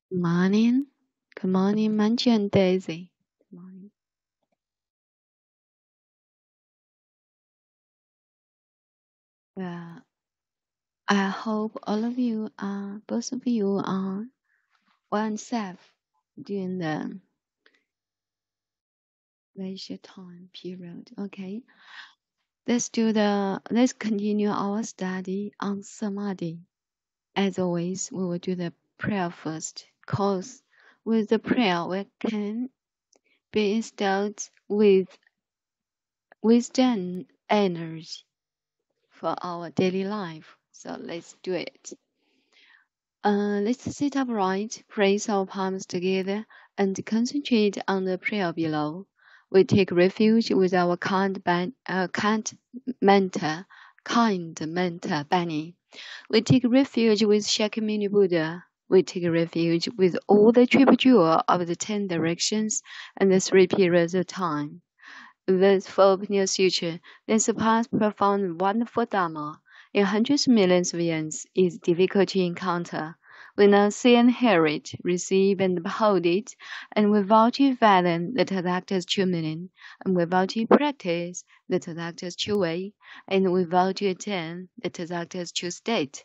Good morning. Good morning, Manju and Daisy. Good morning. Well, I hope all of you are, both of you are well and safe during the leisure time period. Okay. Let's continue our study on Samadhi. As always, we will do the prayer first, cause with the prayer we can be instilled with wisdom energy for our daily life. So let's do it. Let's sit upright, place our palms together, and concentrate on the prayer below. We take refuge with our kind mentor, Bani. We take refuge with Shakyamuni Buddha. We take refuge with all the triple jewel of the 10 directions and the 3 periods of time. The four suture, then surpass profound wonderful Dharma in hundreds of millions of years is difficult to encounter. We now see and hear it, receive and behold it, and without to fathom the Tathagata's true meaning, and without to practice the Tathagata's true way, and without to attain the Tathagata's true state.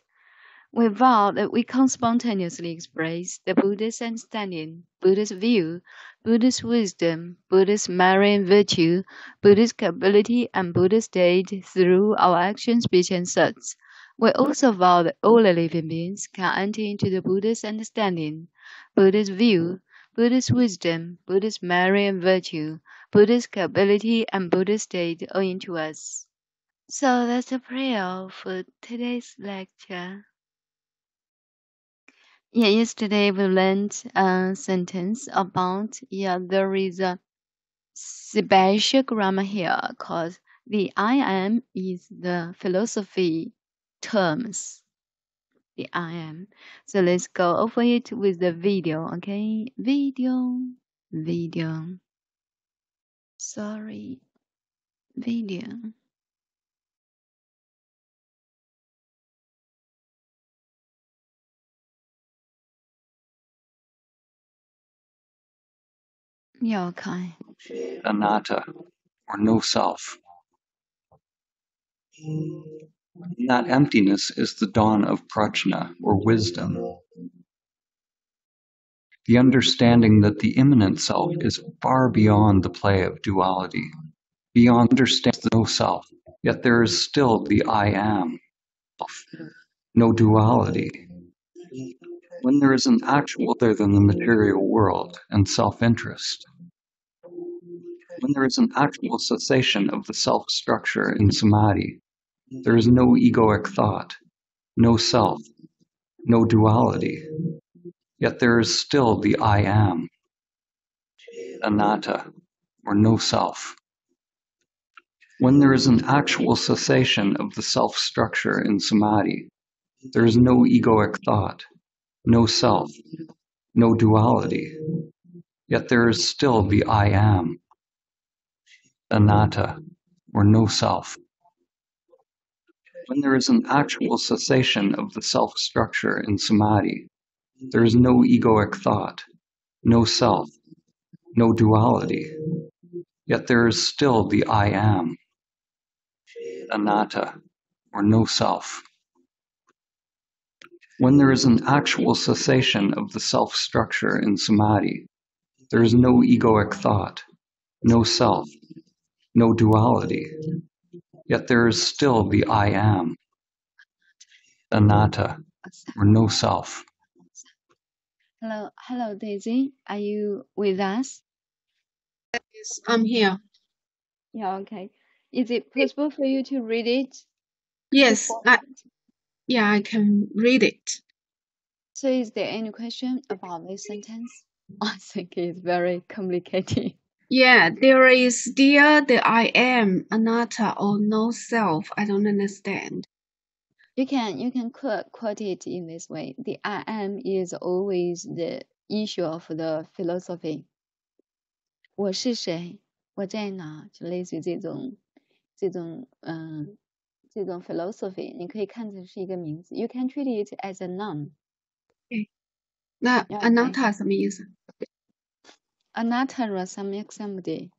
Without that we can spontaneously express the Buddha's understanding, Buddha's view, Buddha's wisdom, Buddha's merit and virtue, Buddha's capability and Buddha's state through our actions, speech, and thoughts. We also vow that all living beings can enter into the Buddha's understanding, Buddha's view, Buddha's wisdom, Buddha's merit and virtue, Buddha's capability and Buddha's state owing to us. So that's the prayer for today's lecture. Yeah, yesterday we learned a sentence about, there is a special grammar here called the I am is the philosophy terms. The I am. So let's go over it with the video, okay? Video. Sorry. Video. Yeah, okay. Anatta, or no self. That emptiness is the dawn of prajna, or wisdom. The understanding that the immanent self is far beyond the play of duality, beyond understands the no self, yet there is still the I am, no duality. When there is an actual other than the material world and self-interest, when there is an actual cessation of the self-structure in samadhi, there is no egoic thought, no self, no duality, yet there is still the I am, anatta, or no self. When there is an actual cessation of the self-structure in samadhi, there is no egoic thought, no self, no duality, yet there is still the I am, anatta, or no self. When there is an actual cessation of the self-structure in samadhi, there is no egoic thought, no self, no duality, yet there is still the I am, anatta, or no self. When there is an actual cessation of the self-structure in samadhi, there is no egoic thought, no self, no duality, yet there is still the I am, anatta, or no self. Hello, Daisy. Are you with us? Yes, I'm here. Yeah, okay. Is it possible for you to read it? Yes, I can read it. So is there any question about this sentence? I think it's very complicated. Yeah, there is still the I am, anatta, or no self. I don't understand. You can quote it in this way. The I am is always the issue of the philosophy. 我是谁？我在哪？就类似于这种philosophy，你可以看成是一个名字。You can treat it as a noun. Okay. 那 Okay. anatta 什么意思 Anattara Samyak Samadhi.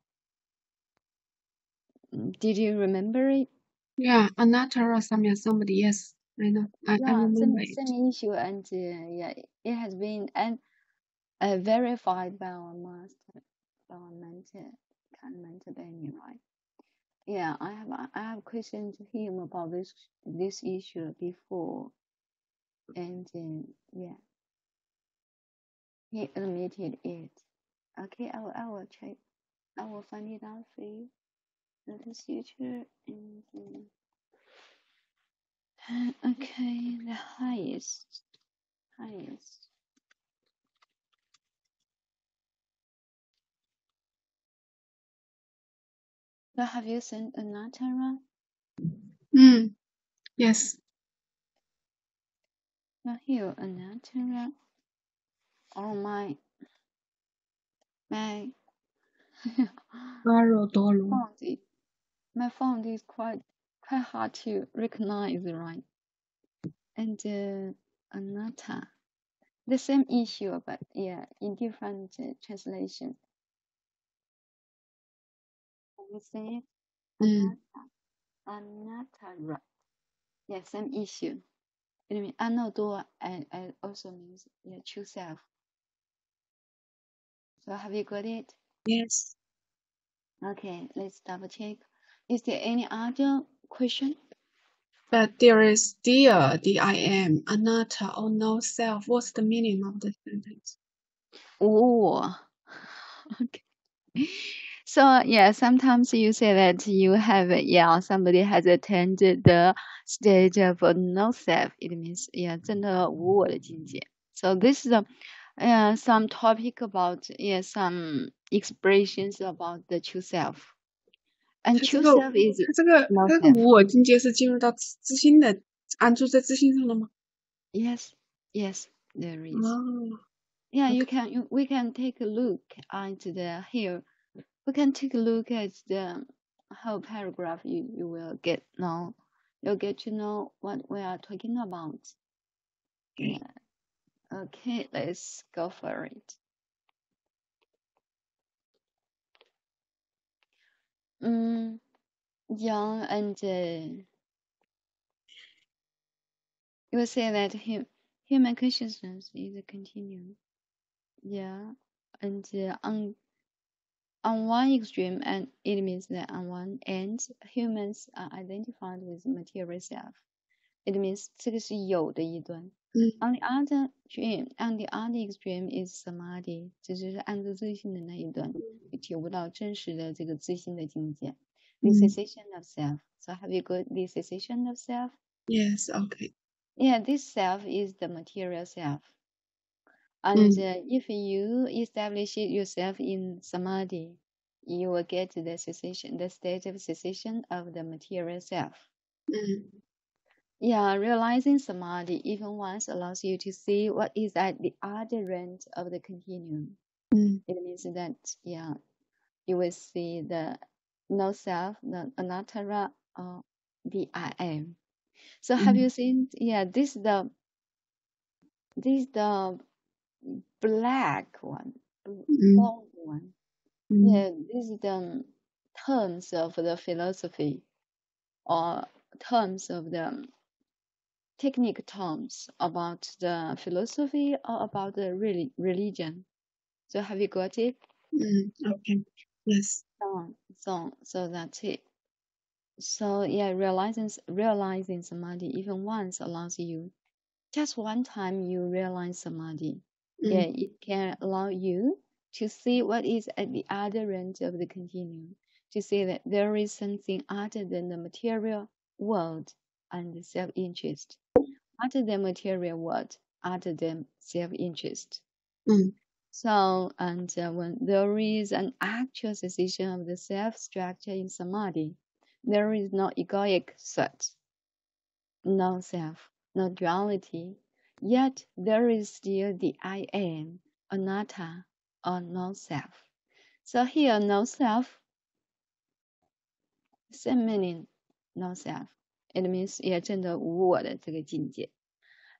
Did you remember it? Yeah, anattara samyak samadhi. Yes, I know. I Yeah, remember it. same issue, and yeah, it has been verified by our master, by our mentor, Benny, right? Yeah, I have questioned him about this issue before, and yeah, he admitted it. Okay, I will check. I will find it out for you in the future. And okay, the highest. So have you sent Anatara? Yes. Not here, Anatara. Oh my Doro doro. my phone is quite hard to recognize, right? And Anatta, the same issue, but yeah, in different translation. Can you say it? Anattara. Yeah, same issue. It means Anodo and also means yeah, true self. So have you got it? Yes. Okay, let's double check. Is there any other question? But there is still the I am, anatta, or no self. What's the meaning of the sentence? Oh, okay. So yeah, sometimes you say that you have somebody has attained the stage of no self. It means 真的无我的境界. So this is some topic about some expressions about the true self. And true self is 它这个 no 它这个 self. 无我境界是进入到自心的安住在自心上了吗？ Yes, there is. 哦 Yeah, Okay. we can take a look at the here. We can take a look at the whole paragraph. You will get know. You'll get to know what we are talking about. Okay. Yeah. Okay, let's go for it. Young and you will say that human consciousness is a continuum. Yeah, and on one extreme, and it means that on one end, humans are identified with material self. It means 这个是有的一端。On the other extreme is samadhi， 这就是安住自性的那一端，就体悟到真实的这个自性的境界。The cessation of self. So have you got the cessation of self? Yes. Okay. Yeah, this self is the material self. And if you establish yourself in samadhi, you will get the state of cessation of the material self. Yeah, realizing samadhi even once allows you to see what is at the other end of the continuum. It means that you will see the no self, the anattara, or the I am. So have you seen? Yeah, this is the black one, blonde one. Yeah, this is the terms of the philosophy, or terms of the technical terms about the philosophy or about the religion. So have you got it? Okay. Yes. So that's it. So yeah, realizing samadhi even once allows you, just one time you realize samadhi. Yeah, it can allow you to see what is at the other end of the continuum, to see that there is something other than the material world and the self-interest. Other than material world, other than self-interest. So, and when there is an actual cessation of the self structure in samadhi, there is no egoic thought, no self, no duality. Yet there is still the I am, anatta, or no self. So here, no self, same meaning, no self. It means 也真的无我的这个境界。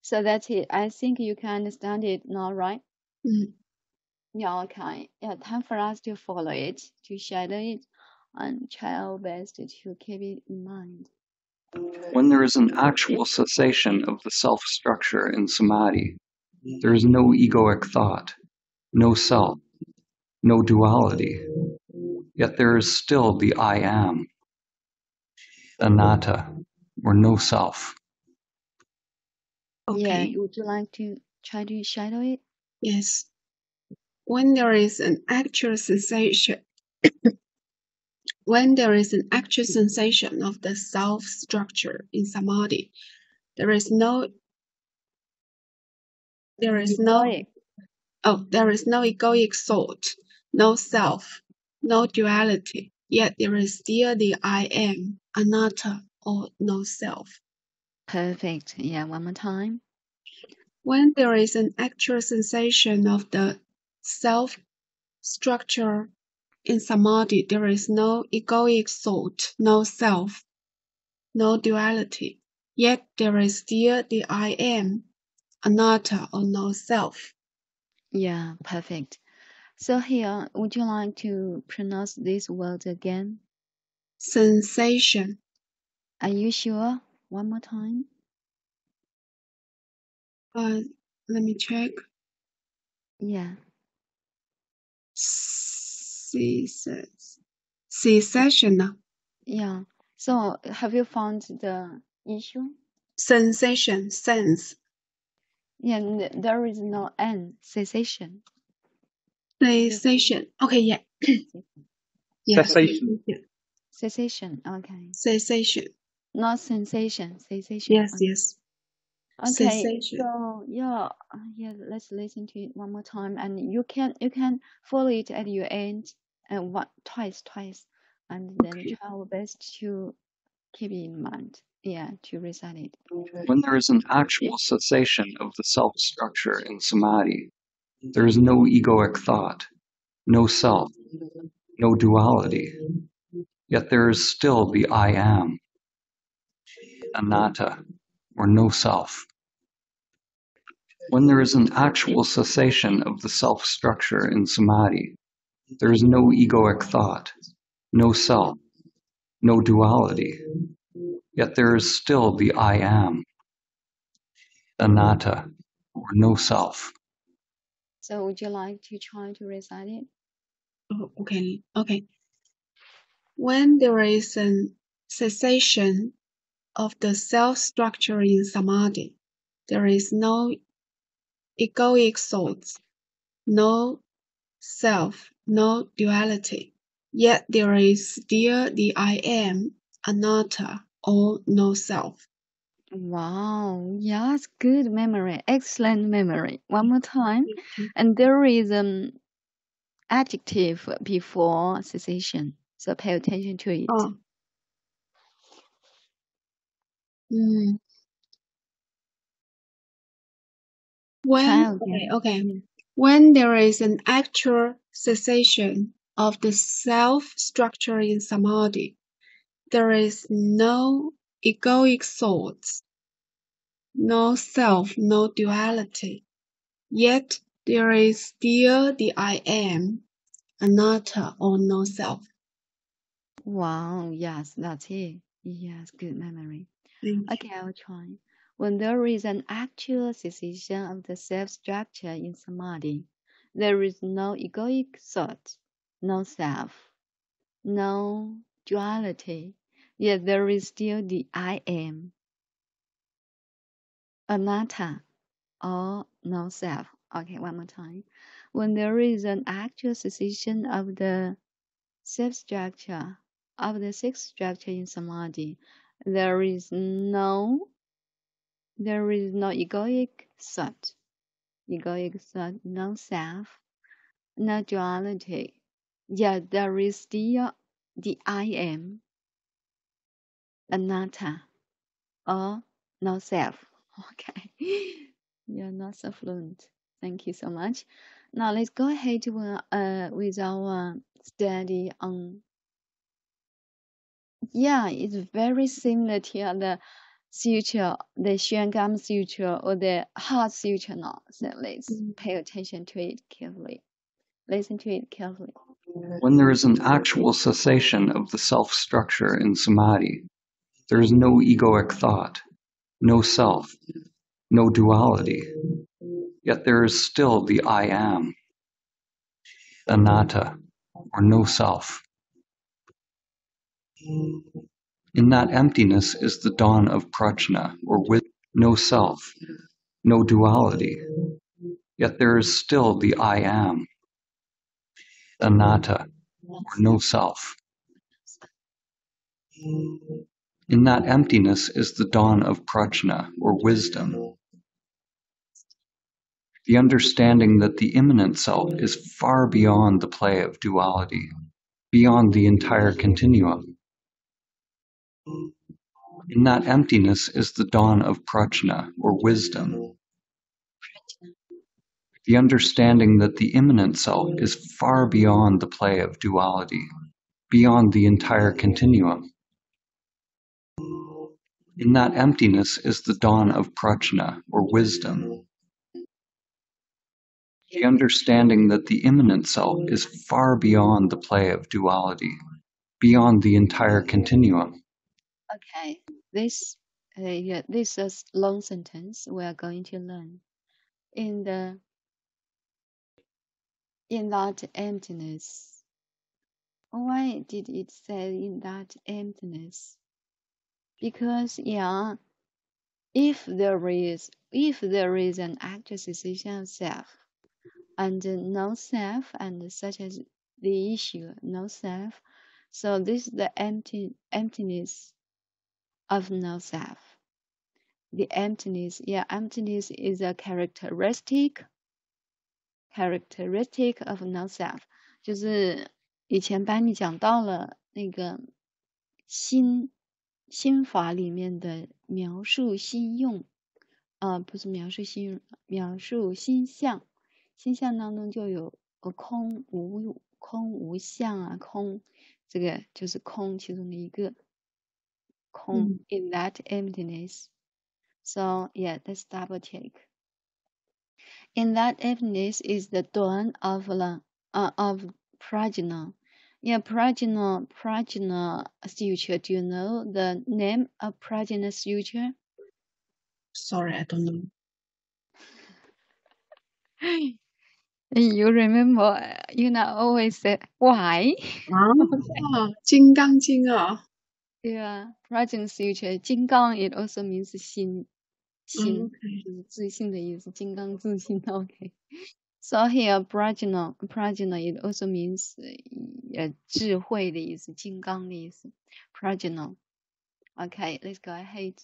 So that's it. I think you can understand it now, right? Mm. Yeah, okay. Yeah, time for us to follow it, to shadow it, and try our best to keep it in mind. When there is an actual cessation of the self-structure in samadhi, there is no egoic thought, no self, no duality, yet there is still the I am, anatta, or no self. Okay. Yeah, would you like to try to shadow it? Yes. When there is an actual sensation, when there is an actual sensation of the self structure in samadhi, there is no Egoic. there is no egoic thought, no self, no duality. Yet there is still the I am, anatta, or no self. Perfect. Yeah, one more time. When there is an actual sensation of the self structure in samadhi, there is no egoic thought, no self, no duality. Yet there is still the I am, anatta, or no self. Yeah, perfect. So here, would you like to pronounce these words again? Sensation. Are you sure? One more time. Let me check. Yeah. Cessation. Yeah. So have you found the issue? Sensation. Sense. Yeah, there is no N, cessation. Have you- Cessation. Okay, yeah. Yeah. Cessation. Cessation, okay. Cessation. Not sensation, cessation. Yes, Okay. yes. Okay, Cessation. so yeah, let's listen to it one more time, and you can follow it at your end, and twice, and then Okay. try our best to keep it in mind. Yeah, to recite it. When there is an actual cessation of the self-structure in samadhi, there is no egoic thought, no self, no duality, yet there is still the I am, anatta, or no self. When there is an actual cessation of the self-structure in samadhi, there is no egoic thought, no self, no duality, yet there is still the I am, anatta, or no self. So would you like to try to recite it? Oh, okay. Okay. When there is a cessation of the self structure in samadhi, there is no egoic thoughts, no self, no duality. Yet there is still the I am, anatta, or no self. Wow, yes, good memory, excellent memory. One more time, Okay. and there is an adjective before cessation, so pay attention to it. Oh. Mm. Try Okay, again. okay. Yeah. When there is an actual cessation of the self structure in samadhi, there is no egoic thoughts, no self, no duality. Yet there is still the I am, anatta, or no self. Wow, yes, that's it. Yes, good memory. Thank you. Okay, I will try. When there is an actual cessation of the self-structure in samadhi, there is no egoic thought, no self, no duality, yet there is still the I am, anatta, or no self. Okay, one more time. When there is an actual cessation of the self-structure, of the sixth structure in samadhi, there is no egoic thought, no self, no duality. Yet there is still the I am, anatta, or no self. Okay, you're not so fluent. Thank you so much. Now let's go ahead with our study on. Yeah, it's very similar to the suture, the Xuangam suture or the heart suture now. So let's pay attention to it carefully. Listen to it carefully. When there is an actual cessation of the self-structure in samadhi, there is no egoic thought, no self, no duality. Yet there is still the I am, anatta, or no self. In that emptiness is the dawn of prajna, or with no self, no duality. Yet there is still the I am, anatta, or no self. In that emptiness is the dawn of prajna, or wisdom. The understanding that the immanent self is far beyond the play of duality, beyond the entire continuum. In that emptiness is the dawn of prajna, or wisdom. The understanding that the immanent self is far beyond the play of duality, beyond the entire continuum. In that emptiness is the dawn of prajna, or wisdom. The understanding that the immanent self is far beyond the play of duality, beyond the entire continuum. Okay, this this is long sentence we are going to learn. In that emptiness. Why did it say in that emptiness? Because if there is an actual cessation of self and no self, and such as the issue no self, so this is the emptiness of no self. The emptiness is a characteristic of no self， 就是以前班里讲到了那个心法里面的描述心用，不是描述心用，描述心相。心相当中就有空无相啊，空这个就是空其中的一个空。In that emptiness. So yeah, let's double check. In that emptiness is the dawn of prajna. Yeah, prajna suture. Do you know the name of prajna suture? Sorry, I don't know. You remember, always say why? 金刚经啊。Yeah, prajna suture. 金刚 it also means 心，就是自信的意思，金刚自信。Okay. So here, prajna it also means 智慧的意思，金刚的意思。prajna. Okay, let's go ahead.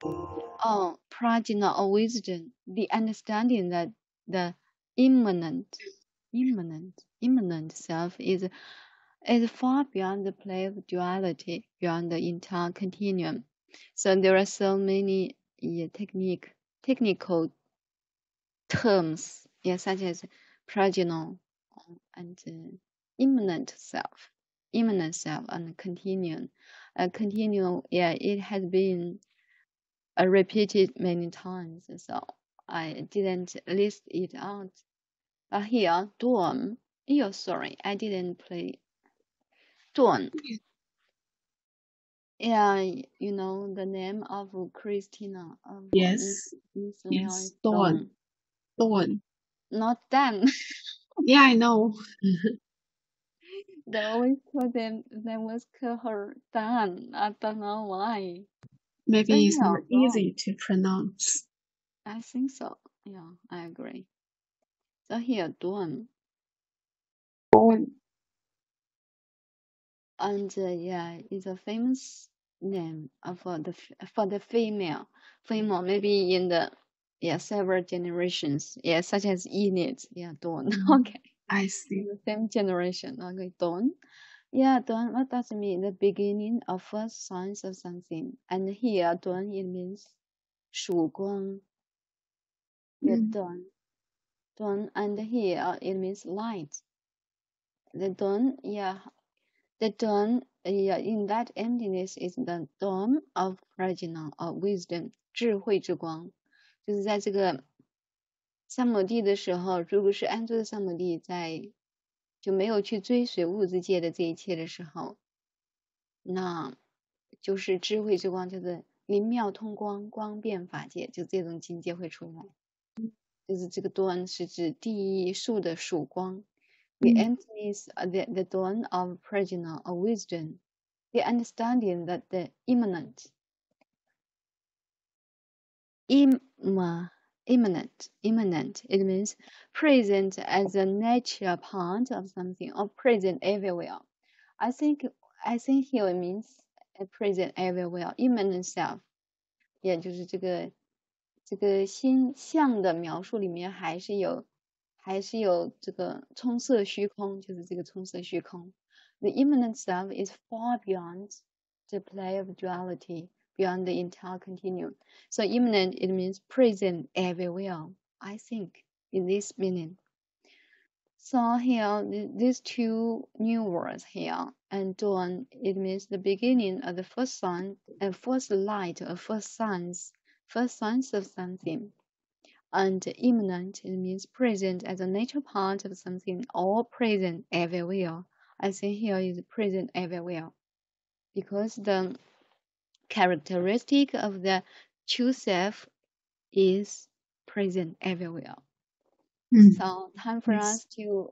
Oh, prajna or wisdom, the understanding that the immanent self is far beyond the play of duality, beyond the entire continuum. So there are so many technical terms, such as prajna and immanent self and continuum. Continuum, it has been repeated many times, so I didn't list it out. But here, dawn. Sorry, I didn't play dawn. Yeah, you know the name of Christina. Yes. Yes, dawn. Dawn. Not Dan. Yeah, I know. They always call them. They always call her Dan. I don't know why. Maybe it's not easy to pronounce. I think so. Yeah, I agree. So here, dawn. Dawn. And it's a famous name for the female. Female, maybe in the several generations. Such as Enid. Dawn. Okay. I see. The same generation. Okay, dawn. Dawn. What does it mean? The beginning of first signs of something. And here, dawn it means 曙光. Dawn. Dawn. And here it means light. The dawn. The dawn, in that emptiness is the dawn of prajna of wisdom，智慧之光。就是在这个萨摩地的时候，如果是安住的萨摩地就没有去追随物质界的这一切的时候，那就是智慧之光，就是灵妙通光，光遍法界，就这种境界会出来。就是这个dawn是指第一束的曙光。The emptiness, the dawn of prajna of wisdom, the understanding that the immanent, it means present as a nature part of something, or present everywhere. I think here it means present everywhere, immanent self. 也就是这个心象的描述里面还是有这个充塞虚空，就是这个充塞虚空。The immanent self is far beyond the play of duality, beyond the entire continuum. So immanent, it means present everywhere, I think, in this meaning. So here, these two new words here, and dawn, it means the beginning of the first sun, and first light of first signs of something. And immanent, it means present as a nature part of something, or present everywhere. I think here is present everywhere, because the characteristic of the true self is present everywhere. So time for us to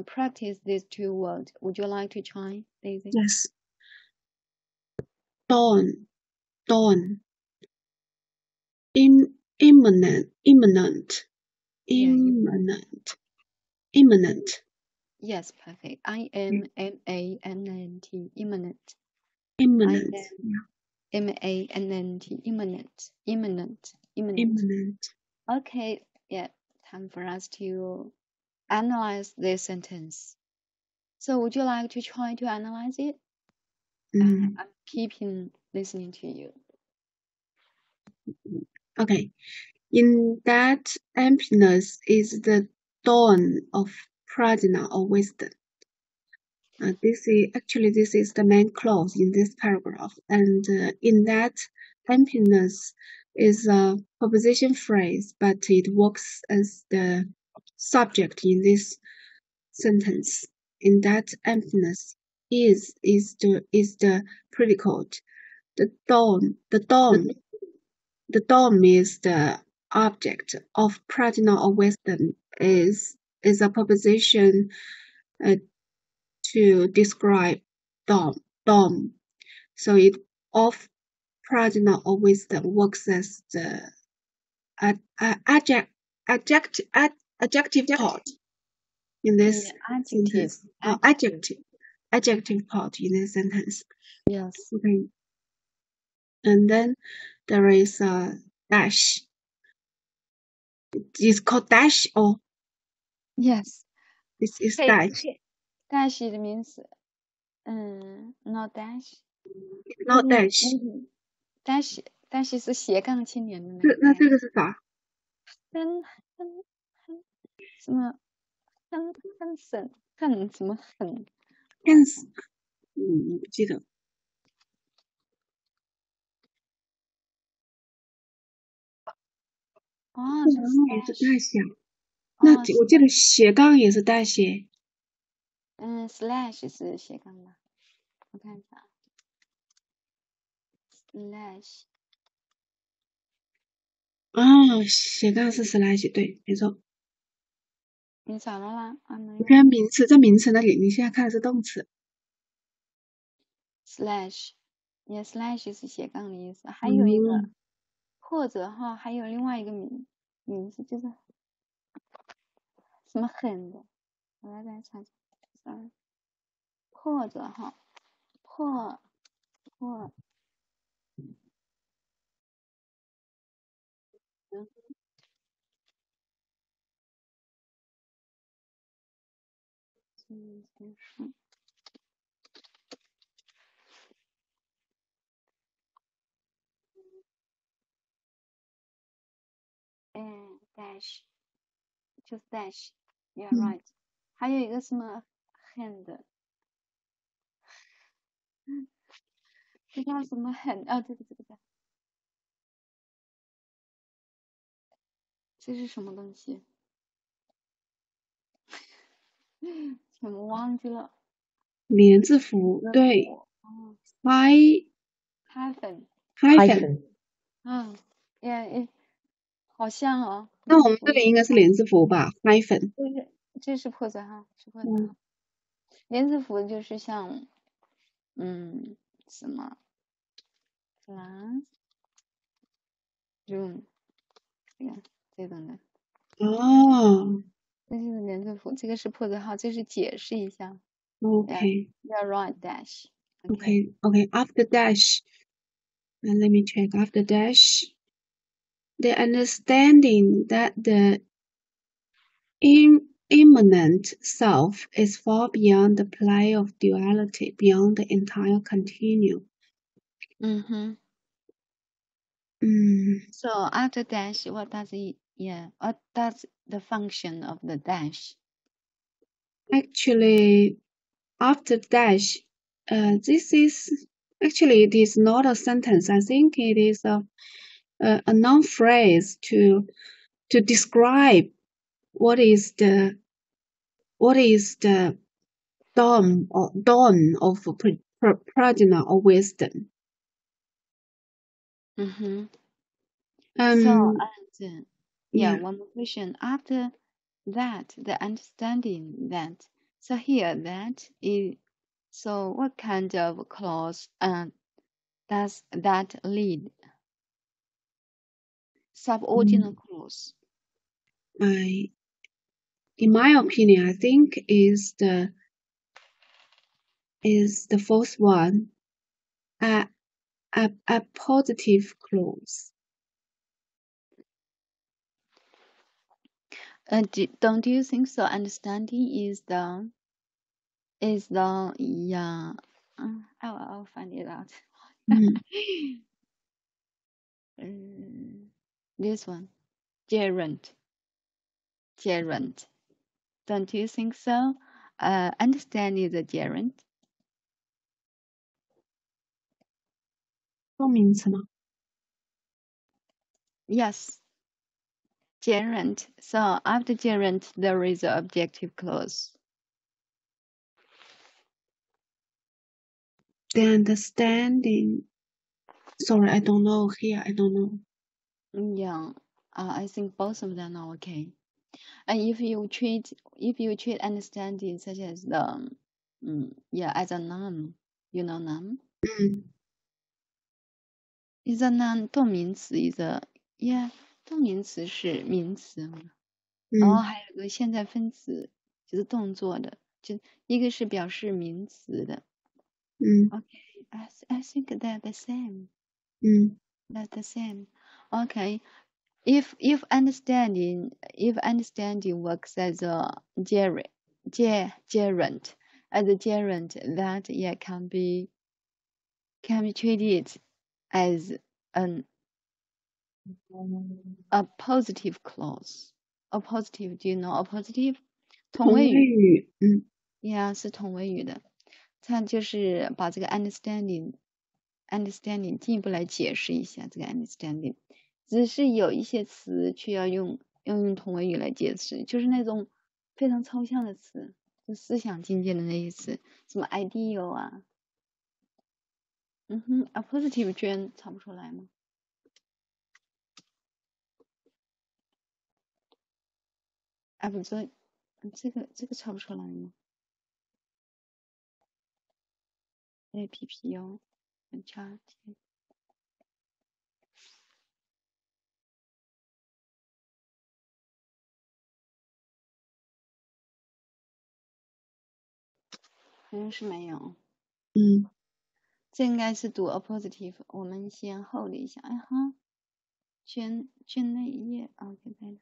practice these two words. Would you like to try, Daisy? Yes. Dawn. Immanent. Yes, perfect. IMMANNT, immanent. Immanent. MANNT, immanent. Okay, yeah, time for us to analyze this sentence. So would you like to try to analyze it? I'm keeping listening to you. Okay. In that emptiness is the dawn of prajna or wisdom. This is the main clause in this paragraph, and in that emptiness is a preposition phrase, but it works as the subject in this sentence. In that emptiness is the predicate. The dawn is the object of prajna or wisdom is a preposition to describe dawn. So it of prajna or wisdom works as the adjective part in this sentence. Adjective part in this sentence. Yes. Okay. And then there is a dash. It's called dash or? Yes. It's dash. Dash it means not dash. Not dash. dash 是斜杠青年的那个。那这个是啥？什么很什么很？不记得。哦，是大写。那我记得斜杠也是大写。slash 是斜杠吧？我看一下。slash。斜杠是 slash， 对，没错。你找到了？你看名词，在名词那里，你现在看的是动词。slash， slash 是斜杠的意思。还有一个，或者还有另外一个名字就是什么狠的，我来再查查 ，sorry， 或者破。dash， 就是 dash， you're right。还有一个什么 hand，这叫什么很啊？这个，这是什么东西？全部忘记了。连字符，对hyphen， hyphen，也好像哦。那我们这里应该是连字符吧？hyphen，这是破折号，是破折号。连字符就是像什么 class room 这种的。哦，这是连字符，这个是破折号，这是解释一下。 okay. Yeah, right dash. Okay. After dash, and let me check. After dash, the understanding that the immanent self is far beyond the play of duality, beyond the entire continuum. So after dash, what does the function of the dash? Actually, after dash, this is actually it is not a sentence. I think it is a noun phrase to describe what is the dawn of prajna or wisdom. So yeah. one more question. After that, the understanding that. So here that is. So what kind of clause does that lead? Subordinate clause. In my opinion, I think is the first one, a positive clause. Don't you think so? Understanding is the I'll find it out. This one, gerund. Don't you think so? Understand is a gerund. 动名词吗？ Yes, gerund. So after gerund, there is an objective clause. The understanding. Sorry, I don't know here. I don't know. Yeah, I think both of them are okay. And if you treat understanding such as the as a noun, you know noun. Is a noun 动名词 is a 动名词是名词嘛，然后还有个现在分词就是动作的，就一个是表示名词的。Okay, I think they're the same. That's the same. Okay. If understanding works as a gerund, that can be treated as a positive clause. A positive, do you know a positive? 同位语。是同位语的。它就是把这个 understanding 进一步来解释一下这个 understanding。只是有一些词需要用同位语来解释，就是那种非常抽象的词，就思想境界的那些词，什么 ideal 啊。a positive 居然查不出来吗？不对，这个查不出来吗？APP 哦，很差劲。好像是没有。这应该是读 a positive。我们先 hold 一下。圈那一页给大家。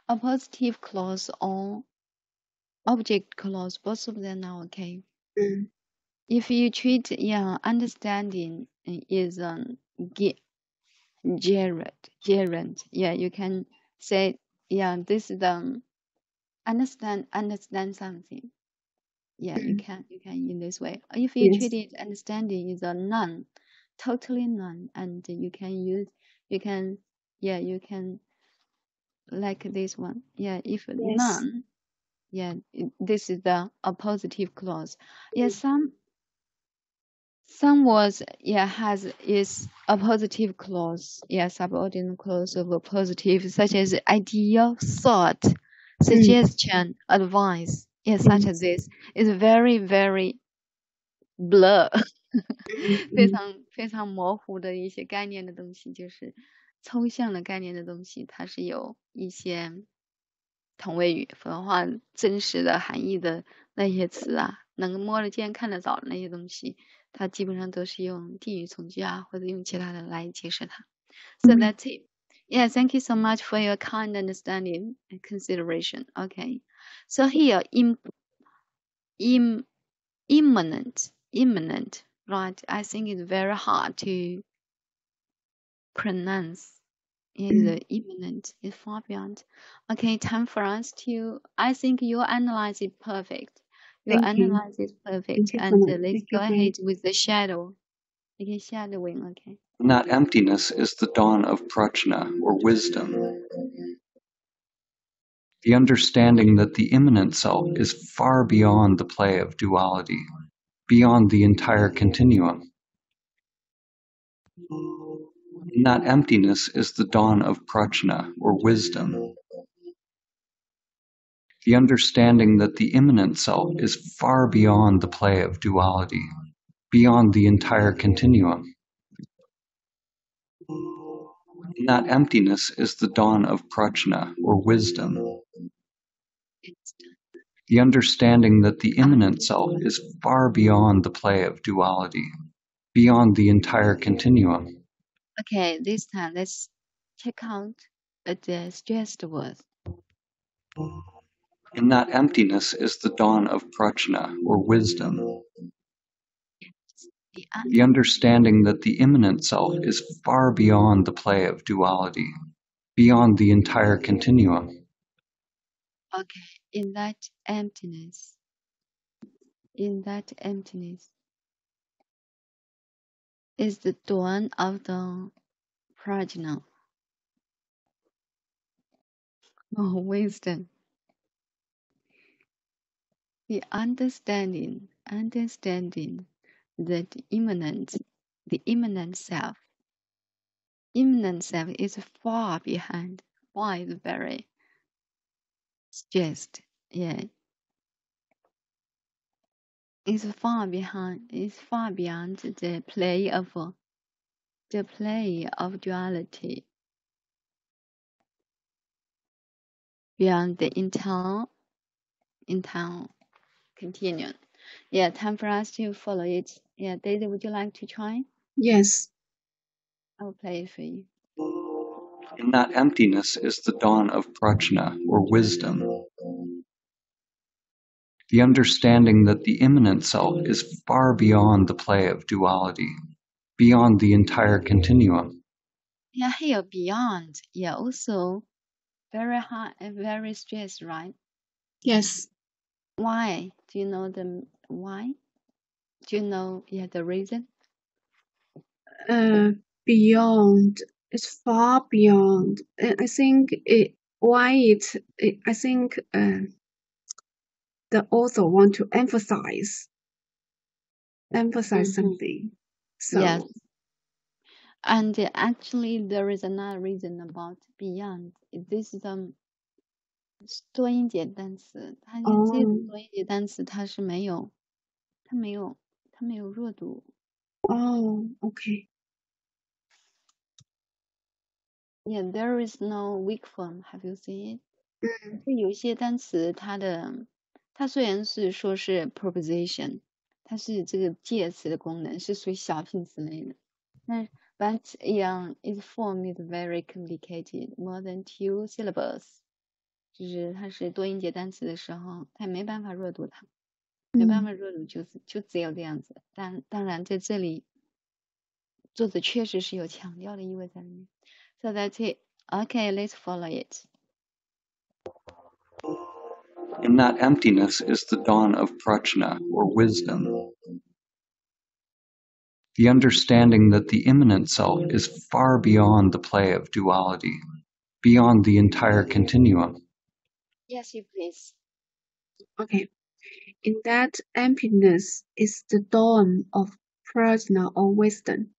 A positive clause or object clause, both of them are okay. If you treat understanding is gerund, you can say this is the understand something. Yeah, you can in this way. If you Yes. treat it understanding is a none, totally none, and you can like this one. Yeah, if Yes. none, yeah, this is a positive clause. Yeah, some words is a positive clause. Yeah, subordinate clause of a positive, such as idea, thought, suggestion, advice. Yeah, such as this is very very blur 非常模糊的一些概念的东西，就是抽象的概念的东西，它是有一些同位语，否则的话，真实的含义的那些词啊，能摸得见、看得着的那些东西，它基本上都是用定语从句啊，或者用其他的来解释它。So that's it. Yeah, thank you so much for your kind understanding and consideration. Okay. So here, imminent, right? I think it's very hard to pronounce. Is imminent, is far beyond. Okay, time for us to. I think you analyze it perfect. You Thank you. analyze it perfect, Thank you so and much. let's Thank you go for- ahead with the shadow. Okay, shadowing. Okay. And that emptiness is the dawn of prajna, or wisdom. The understanding that the immanent self is far beyond the play of duality, beyond the entire continuum. And that emptiness is the dawn of prajna, or wisdom. The understanding that the immanent self is far beyond the play of duality, beyond the entire continuum. And that emptiness is the dawn of prajna, or wisdom. The understanding that the immanent self is far beyond the play of duality, beyond the entire continuum. Okay, this time let's check out the stressed words. And that emptiness is the dawn of prajna, or wisdom. The understanding that the immanent self is far beyond the play of duality, beyond the entire continuum. Okay, in that emptiness, is the dawn of the prajna, wisdom. The understanding that the immanent self is far behind. Far is very stressed. Yeah, is far beyond the play of duality, beyond the entire continuum. Yeah, time for us to follow it. Yeah, Daisy, would you like to try? Yes. I'll play it for you. And that emptiness is the dawn of prajna, or wisdom. The understanding that the immanent self is far beyond the play of duality, beyond the entire continuum. Yeah, here beyond. Yeah, also very high and very stressed, right? Yes. Why? Do you know why? Do you know the reason? Beyond. It's far beyond. I think I think the author want to emphasize something. So Yes. And actually, there is another reason about beyond. This is 多音节单词，它这个多音节单词它是没有弱读。Okay. Yeah, there is no weak form. Have you seen it? 有一些单词它虽然是说是 preposition，它是这个介词的功能，是属于小品词类的。But its form is very complicated, more than 2 syllables。就是它是多音节单词的时候，它没办法弱读它，没办法弱读就只有这样子。当然在这里，作者确实是有强调的意味在里面。So that's it. Okay, let's follow it. In that emptiness is the dawn of prajna, or wisdom. The understanding that the immanent self is far beyond the play of duality, beyond the entire continuum. Yes, you please. Okay. In that emptiness is the dawn of prajna or wisdom.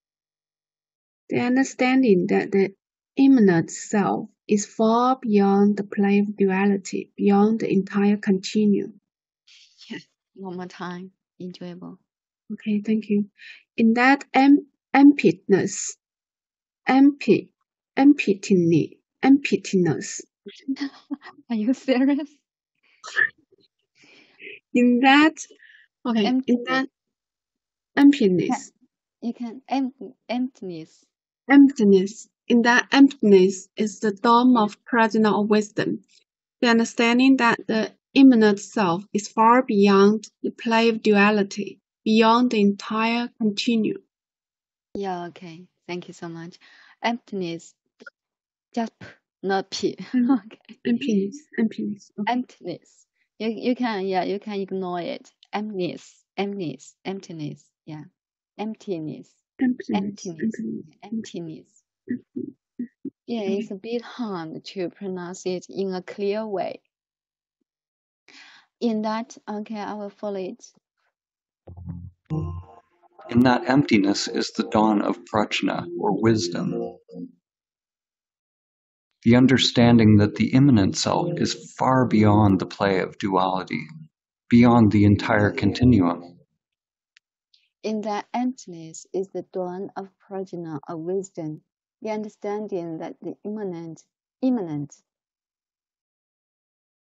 The understanding that the immanent self is far beyond the play of duality, beyond the entire continuum. Yes. One more time. Enjoyable. Okay, thank you. In that emptiness, emptiness. Are you serious? In that, okay, in that emptiness, You can emptiness. emptiness. In that emptiness is the dawn of prajna or wisdom. The understanding that the immanent self is far beyond the play of duality, beyond the entire continuum. Yeah, okay. Thank you so much. Emptiness. Just not P. Mm. Okay. Emptiness. Okay. Emptiness. You can ignore it. Emptiness. Yeah. Emptiness. Yeah, it's a bit hard to pronounce it in a clear way. In that, okay, I will follow it. In that emptiness is the dawn of prajna, or wisdom. The understanding that the immanent self is far beyond the play of duality, beyond the entire continuum. In that emptiness is the dawn of prajna, of wisdom, the understanding that the immanent,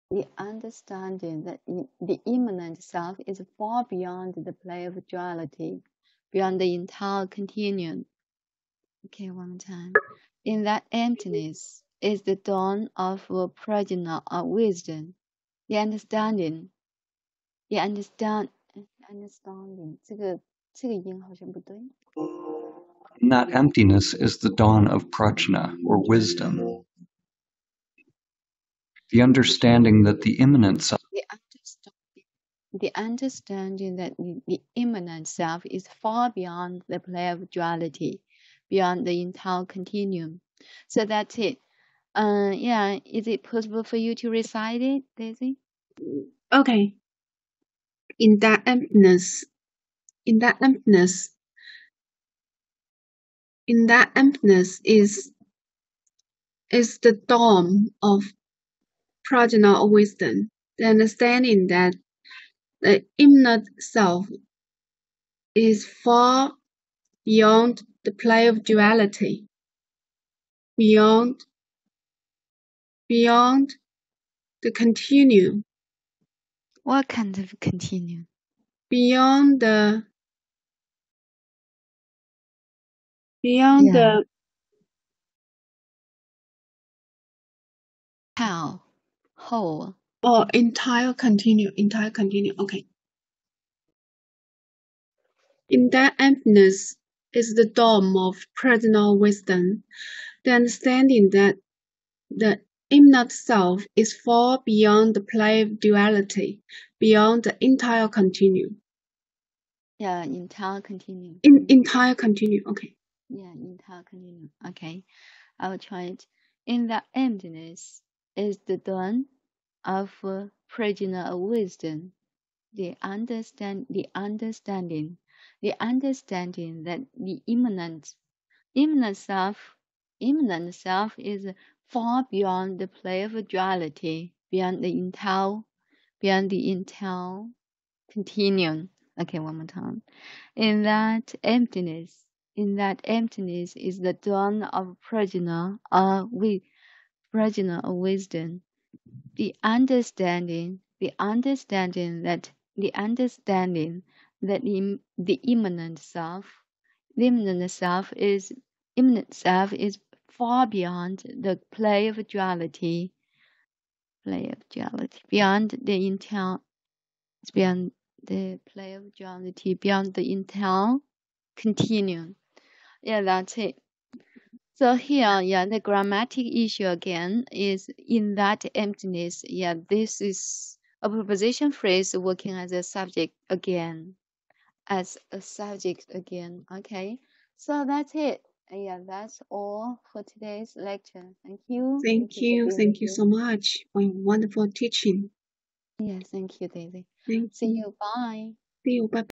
the understanding that the immanent self is far beyond the play of duality, beyond the entire continuum. Okay, one more time. In that emptiness is the dawn of prajna, of wisdom, the understanding, understanding. 这个音好像不对。 In that emptiness is the dawn of prajna, or wisdom. The understanding that the immanent self The understanding that the immanent self is far beyond the play of duality, beyond the entire continuum. So that's it. Yeah, is it possible for you to recite it, Daisy? Okay. In that emptiness is the dawn of prajna or wisdom, the understanding that the immanent self is far beyond the play of duality, beyond the continuum, What kind of continuum? beyond the How? Whole. entire continuum. Okay. In that emptiness is the dawn of personal wisdom, the understanding that the immanent self is far beyond the play of duality, beyond the entire continuum. Yeah, entire continuum. Entire continuum. Okay. Yeah, entire continuum. Okay, I will try it. In that emptiness is the dawn of prajna, of wisdom, the understanding that the immanent self is far beyond the play of duality, beyond the entire continuum. Okay, one more time. In that emptiness is the dawn of prajna, of wisdom, the understanding that the immanent self is far beyond the play of duality, beyond the entire continuum. Yeah, that's it. So here, yeah, the grammatic issue again is in that emptiness. Yeah, this is A preposition phrase working as a subject again. Okay, so that's it. Yeah, that's all for today's lecture. Thank you. Thank you. Thank you so much for your wonderful teaching. Yeah, thank you, Daisy. Thank See you. you. Bye. See you. Bye.